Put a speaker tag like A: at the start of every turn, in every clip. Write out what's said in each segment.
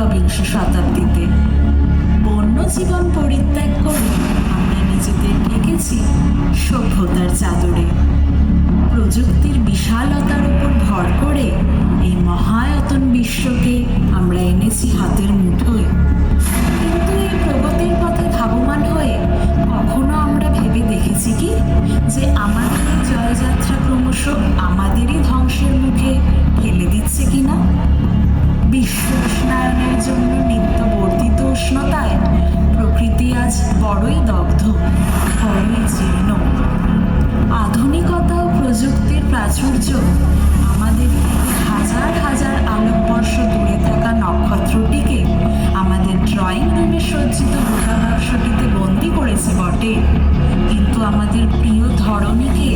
A: একবিংশ শতাব্দীতে বন্য জীবন পরিত্যাগ করে আমরা নিজেদের ঢেকেছি সভ্যতার চাদরে। প্রযুক্তির বিশালতার উপর ভর করে এই মহায়তন বিশ্বকে আমরা এনেছি হাতের মুঠোয়। কিন্তু এই প্রগতির পথে ধাবমান হয়ে কখনো আমরা ভেবে দেখেছি কি যে আমাদের এই জয়যাত্রা ক্রমশ আমাদেরই ধ্বংসের মুখে ঠেলে দিচ্ছে কিনা? বিশ্ব উষ্ণায়নের জন্য নিত্য বর্ধিত উষ্ণতায় প্রকৃতি আজ বড়ই দগ্ধ, বড়ই জীর্ণ। আধুনিকতা ও প্রযুক্তির প্রাচুর্য আমাদের থেকে হাজার হাজার আলোকবর্ষ দূরে থাকা নক্ষত্রটিকে আমাদের ড্রয়িং রুমে সজ্জিত গোটা বাক্সটিতে বন্দি করেছে বটে, কিন্তু আমাদের প্রিয় ধরণীকে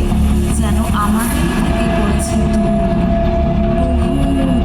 A: যেন আমাদের থেকে করেছে দূর, বহু দূর।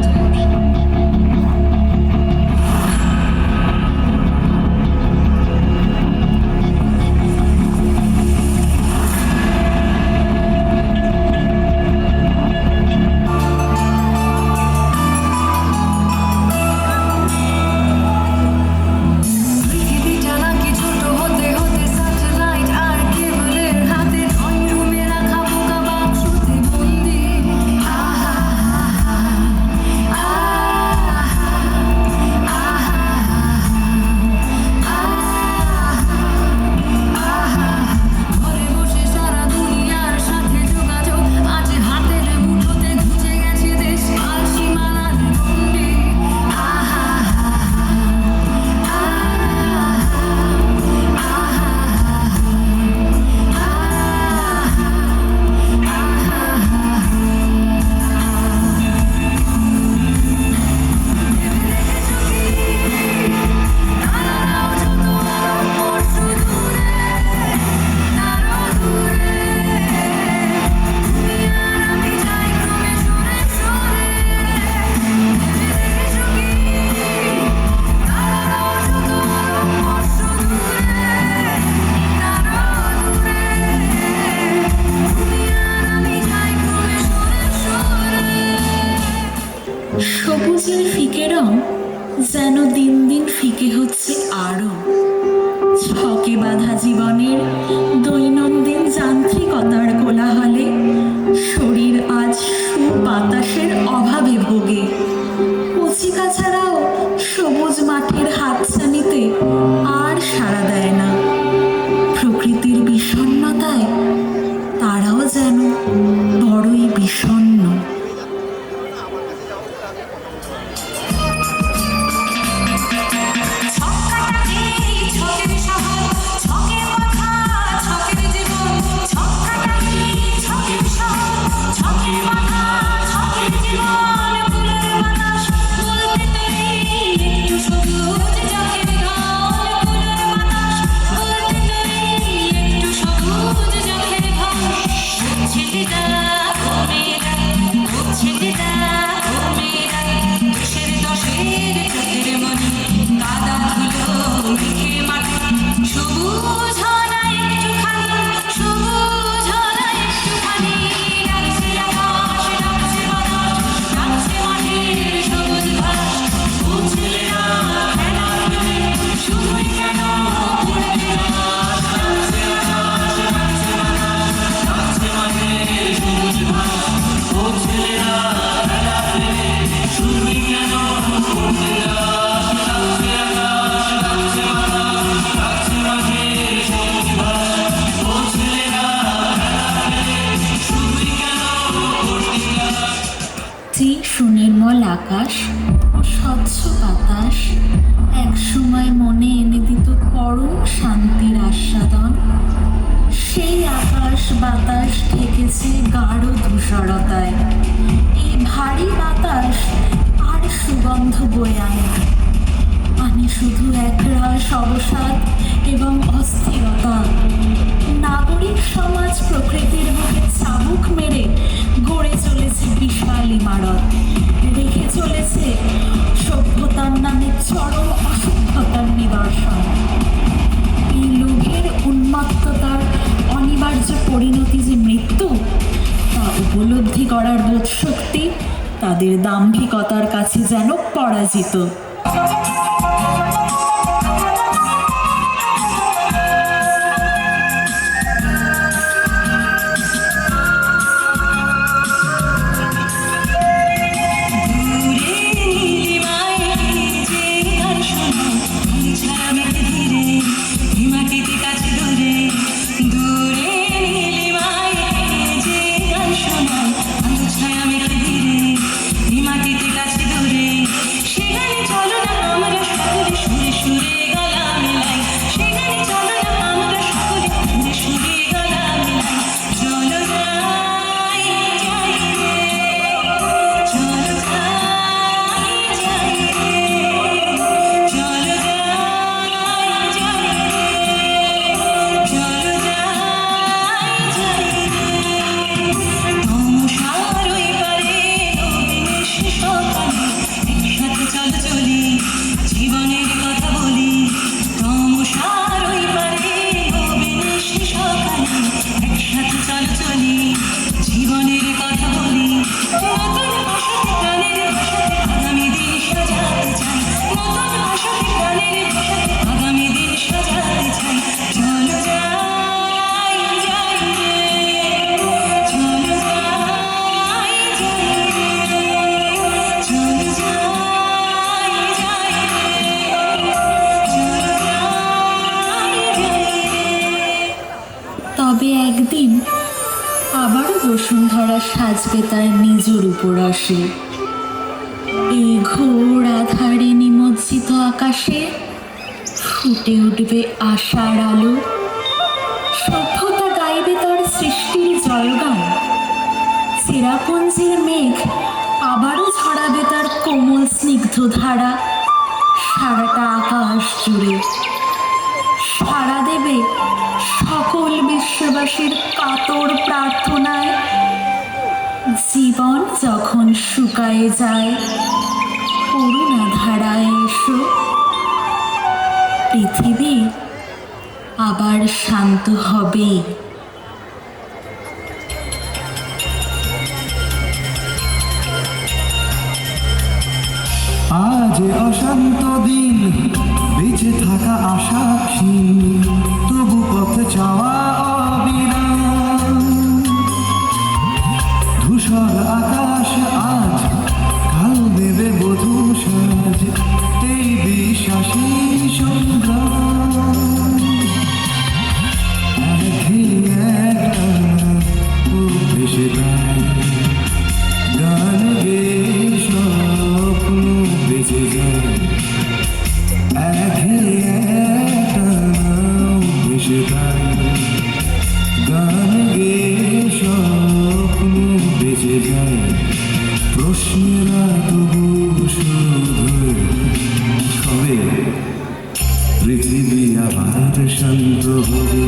A: সবুজের ফিকে রং যেন দিন দিন ফিকে হচ্ছে আরো। ছকে বাঁধা জীবনের দৈনন্দিন যান্ত্রিকতার কোলাহলে শরীর আজ সুবাতাসের অভাবে ভোগে। কচিকাছাড়াও সবুজ মাঠের হাতছানিতে আর সাড়া দেয় না। প্রকৃতির বিষণ্ণতায় তারাও যেন বড়ই বিষণ্ণ। সুনির্মল আকাশ ও স্বচ্ছ বাতাস একসময় মনে এনে দিত পরম শান্তির আস্বাদন। সেই আকাশ বাতাস ঠেকেছে গাঢ় ধূসরতায়। এই ভারী বাতাস আর সুগন্ধ বয়ে আনে না, আনে শুধু একরাশ অবসাদ এবং অস্থিরতা। নাগরিক সমাজ প্রকৃতির বুকে চাবুক মেরে গড়ে চলেছে বিশাল ইমারত, রেখে চলেছে সভ্যতার নামে চরম অসভ্যতার নিদর্শন। এই লোভের উন্মত্ততার অনিবার্য পরিণতি যে মৃত্যু, তা উপলব্ধি করার বোধশক্তি তাদের দাম্ভিকতার কাছে যেন পরাজিত। তবে একদিন আবারও বসুন্ধরা সাজবে তার নিজের উপরসে। এই ঘোর আধারে নিমজ্জিত আকাশে ফুটে উঠবে আশার আলো। সভ্যতা গাইবে তার সৃষ্টির জয়গান। চেরাপুঞ্জের মেঘ আবারও ছড়াবে তার কোমল স্নিগ্ধ ধারা সারাটা আকাশ জুড়ে। সাড়া দেবে সকল বিশ্ববাসীর কাতর প্রার্থনায়। জীবন যখন শুকায়ে যায়, করুণা ধারায় এসো। পৃথিবী আবার শান্ত হবে।
B: আজ অশান্ত দিন, বেঁচে থাকা আশা ক্ষীণ, তবু পথ চাওয়া অবিরাম। ধূসর আকাশ আজ কাল দেবে বধূ সাজ, এই বিশ্বাসী সংগ্রাম। ভেসে যায় গান গে, স্বপ্ন বেঁচে যায়। ভেসে যায় গান গে, স্বপ্ন বেঁচে যায়। প্রশ্নেরা তবু শুধু হবে, পৃথিবী আবার শান্ত হবে।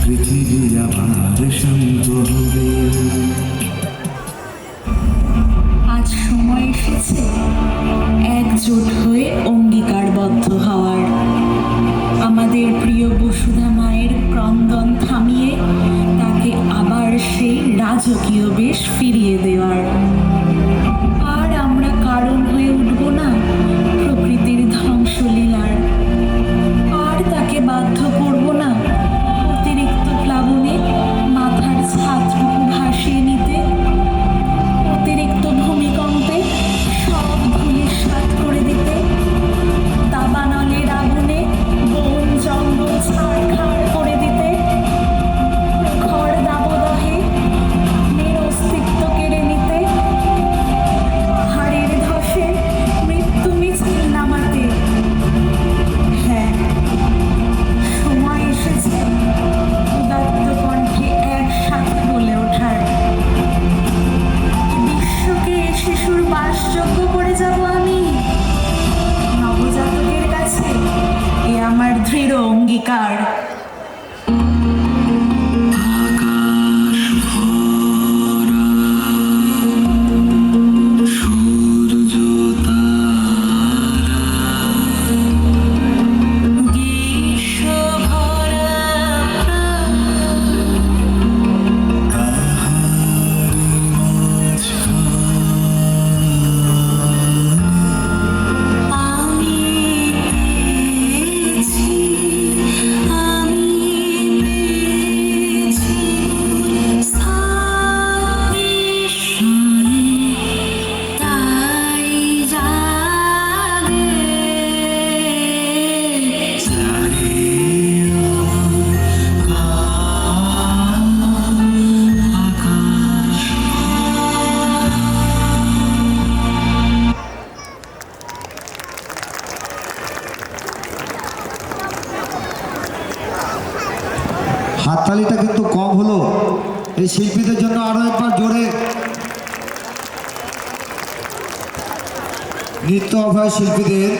B: পৃথিবী আবার শান্ত হবে।
A: আজ সময় এসেছে একজোট হয়ে অঙ্গীকারবদ্ধ হওয়ার। আমাদের প্রিয় বসুধা মায়ের ক্রন্দন থামিয়ে তাকে আবার সেই রাজকীয় বেশ ফিরিয়ে দেওয়ার। আর আমরা কারণ হয়ে উঠব না প্রকৃতির ধ্বংসলীলার। আর তাকে বাধ্য করব না অতিরিক্ত প্লাবনে মাথার ছাদটুকু ভাসিয়ে নিতে। অতিরিক্ত ভূমিকম্পে সব ধূলিসাৎ করে দিতে। দাবানলের আগুনে বন জঙ্গল ছাড়খাড় করে দিতে। প্রখর দাবদাহে মেয়ের অস্তিত্ব কেড়ে নিতে।
C: হাততালিটা কিন্তু কম হলো। এই শিল্পীদের জন্য আরো একবার জোরে। নৃত্য অভয় শিল্পীদের